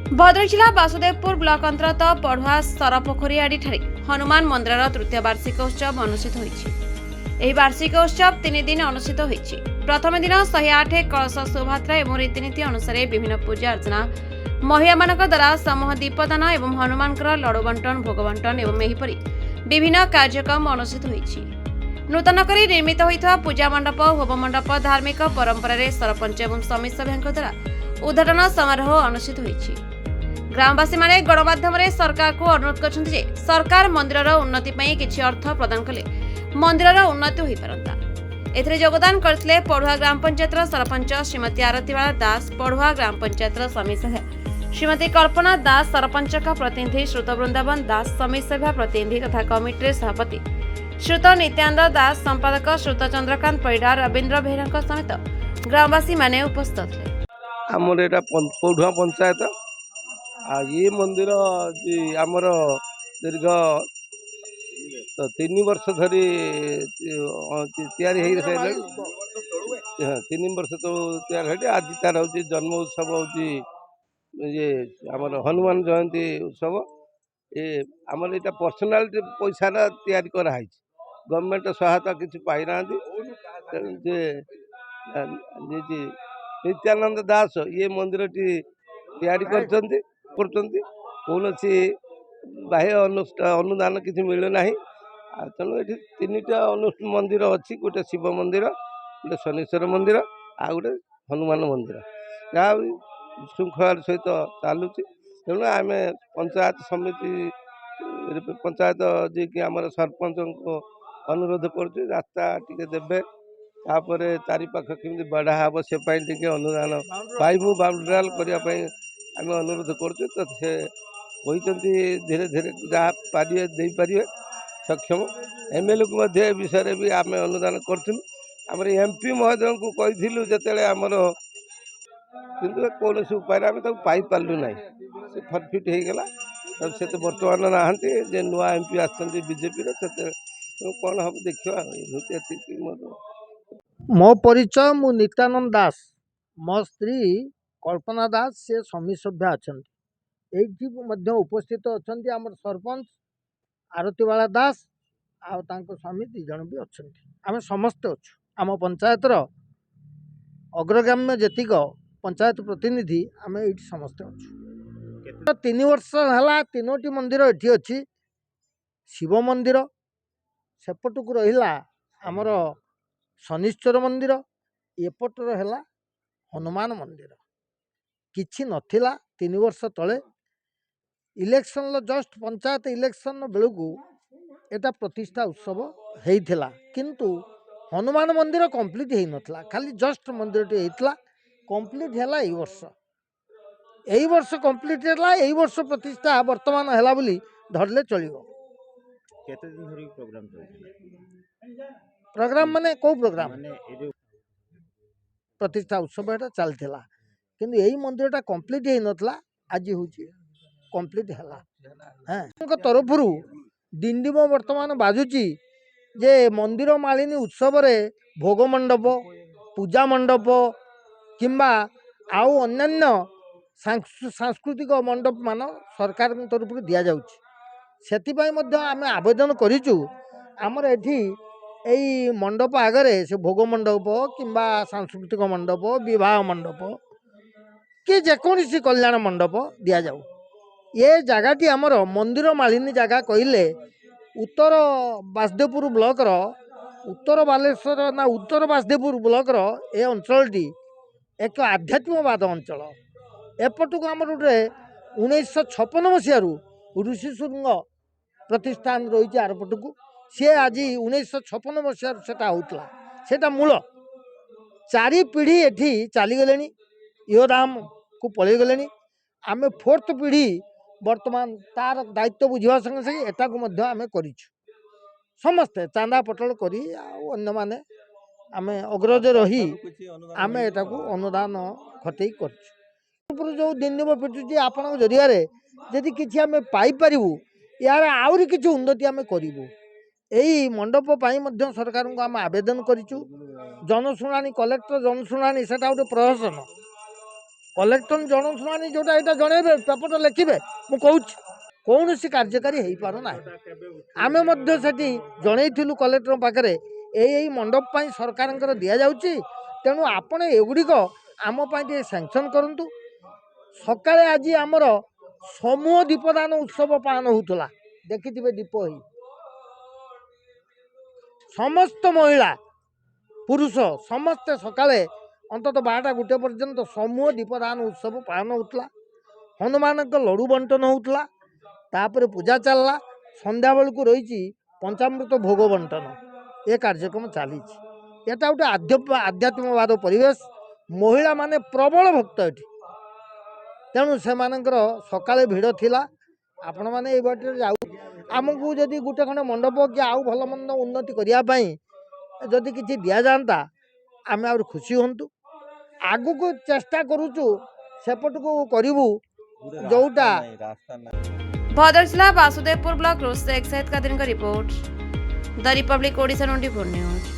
भद्रक जिला वासुदेवपुर ब्लॉक अंतर्गत पढ़ुआ सरपोखरीआड़ी हनुमान मंदिर तृतीय वार्षिक उत्सव अनुष्ठित होई। वार्षिक उत्सव 3 दिन अनुष्ठित होई। प्रथम दिन 108 कलश शोभायात्रा और रीतिनीति अनुसार विभिन्न पूजा अर्चना महिला मानक द्वारा समूह दीपदान और हनुमान लड़ू बंटन भोग बंटन और एहीपरि विभिन्न कार्यक्रम अनुष्ठित होई। नूतन करी निर्मित होइथवा पूजा मंडप होम मंडप धार्मिक परंपरा सरपंच और समिति सभ्यों द्वारा उद्घाटन समारोह अनुष्ठित होई। ग्रामवासी माने गणमाध्यम सरकार को अनुरोध करछन्ति जे सरकार मंदिर उन्नति पई किछि अर्थ प्रदान कले मंदिर उन्नति होई परंता। एथिरे योगदान करथिले पढ़ुआ ग्राम पंचायत सरपंच श्रीमती आरतीबाला दास, पढ़ुआ ग्राम पंचायत समिति सभ्य श्रीमती कल्पना दास, सरपंच का प्रतिनिधि श्रुत वृंदावन दास, समिति सभ्य प्रतिनिधि तथा कमिटी सभापति श्रुत नित्यानंद दास, संपादक श्रुत चंद्रकांत परिडा, रवींद्र बेहरा समेत ग्रामवासी माने उपस्थित थे। आमर एटा पौढ़ुआ पंचायत ये मंदिर आमर दीर्घ 3 वर्ष धरी तैयारी हो सारे 3 वर्ष तो तैयारी आज तार हूँ जन्म उत्सव हूँ ये आमर हनुमान जयंती उत्सव ये आमर यहाँ पर्सनाल पैसा तैयारी कराई गवर्नमेंट सहायता किसी पाई ना नित्यानंद दास ये मंदिर तैयारी करछन्ति कौन बाह्य अनुदान किसी मिलूना तेणु ये 3टा मंदिर अच्छी गोटे शिव मंदिर गोटे शनेश्वर मंदिर आ गोटे हनुमान मंदिर जहाँ श्रृंखला सहित चलुची तेणु आम पंचायत समिति पंचायत जी कि आम सरपंच को अनुरोध कर रास्ता टी देवे तापर चारिपाख केमी बढ़ा हे से अनुदान पाइबू बाउंड्राल करने आम अनुरोध कर धीरे धीरे जहाँ पारे दे पारे सक्षम एमएलए को विषय भी आम अनुदान करूँ आम एमपी महोदय को कही जिते आमर कि कौन उपाय आम पाई पार्लु ना से फरफिट होगला से तो बर्तमान नहांती नुआ एमपी आजेपी कौन हम देखा मो परिचय मु नित्यानंद दास मो स्त्री कल्पना दास से समिति सभ्य अच्छा ये उपस्थित अच्छा आम सरपंच आरतीबाला दास आ समिति जन भी अच्छा आम समस्ते अच्छु आम पंचायत अग्रगाम्य जेतिक पंचायत प्रतिनिधि आम ये समस्ते अच्छु 3 वर्ष है 3टी मंदिर ये अच्छी शिव मंदिर सेपटक रहा आमर शनिश्चर मंदिर एपटर है हनुमान मंदिर किछि नथिला 3 वर्ष तले इलेक्शन जस्ट पंचायत इलेक्शन बेलू एटा प्रतिष्ठा उत्सव होता किंतु हनुमान मंदिर कंप्लीट हो नथला खाली जस्ट मंदिर होता कंप्लीट है यही वर्ष कंप्लीट है यही वर्ष प्रतिष्ठा वर्तमान है बोली धरले चलिबो। केते दिन धरि प्रोग्राम प्रोग्राम माने को प्रोग्राम माने प्रतिष्ठा उत्सव एटा चलथिला किंतु यही मंदिरटा कंप्लीट हो नथला आज होची कंप्लीट हला हां तरफ डिंडिम वर्तमान बाजुची जे मंदिर मालिनी उत्सव रे भोग मंडप पूजा मंडप किंबा आउ अन्यान्य सांस्कृतिक मंडप मान सरकार तरफ दिया जाउची सेतिपाई मध्य आमे आवेदन करिचु आमर एठी एई मंडप आगरे से भोग मंडप किंबा सांस्कृतिक मंडप विवाह मंडप कि जेकोसी कल्याण मंडप दिया जाऊ ये जगहटी आमर मंदिर मालिनी जगह कहले उत्तर बासदेवपुर ब्लॉक रो उत्तर बालेश्वर ना उत्तर बासदेवपुर ब्लॉक रो ए अंचलटी एक आध्यात्मवाद अंचल एपटू आमर गोटे 1956 मसीह ऋषि शुंग प्रतिष्ठान रही आरपटू सी आज 1956 मसीह से होता मूल 4 पीढ़ी एठी चलीगले योदाम को पलि गले आम 4th पीढ़ी वर्तमान तार दायित्व बुझा संगे संगे एटा को आम कर समस्ते चांदा पटल करी अन्य माने आम अग्रज रही आम एटा को अनुदान खटई कर जो दिन पिटुची आपण जरिया जदि किसी आम पाइपर यार आहरी किसी उन्नति आम करूँ यही मंडप सरकार को आम आवेदन करूँ जनशुणाणी कलेक्टर जनशुणाणी से गोटे प्रहसन कलेक्टर जन जोटा यहाँ जनइबे पेपर लिखे मुझे कौन सी कार्यकारी हो पारना आमे से जनईलु कलेक्टर पाखे यही मंडप सरकार दि जाऊँगी तेणु आपण एगुड़िक आम सैंक्शन करूँ सकाଳେ आज आमर समूह दीपदान उत्सव पालन होता देखिथे दीप ही समस्त महिला पुरुष समस्ते सकाळे अंततः 12टा 1 पर्यंत समूह दीपदान उत्सव पालन होता हनुमान लड़ू बंटन होता तापर पूजा चलला संध्या बेलू रही पंचामृत भोग बंटन ये कार्यक्रम चली यहाँ गोटे आध्यात्मिकवाद परिवेश महिला माने प्रबल भक्त ये तेणु से सकाळे भिड़ थिला आपण मैंने ये बाटे जाऊ आमको जदि गोटे खंडे मंडप कि आउ भल मंद उन्नति करने जदि किसी दि जाता आम आ खुशी हूँ आगु को चेष्टा करुचु सेपट को करूँ जोटा भद्रक जिला वासुदेवपुर ब्लॉक से एक्साइज का दिन का report the Republic Odisha 24 news.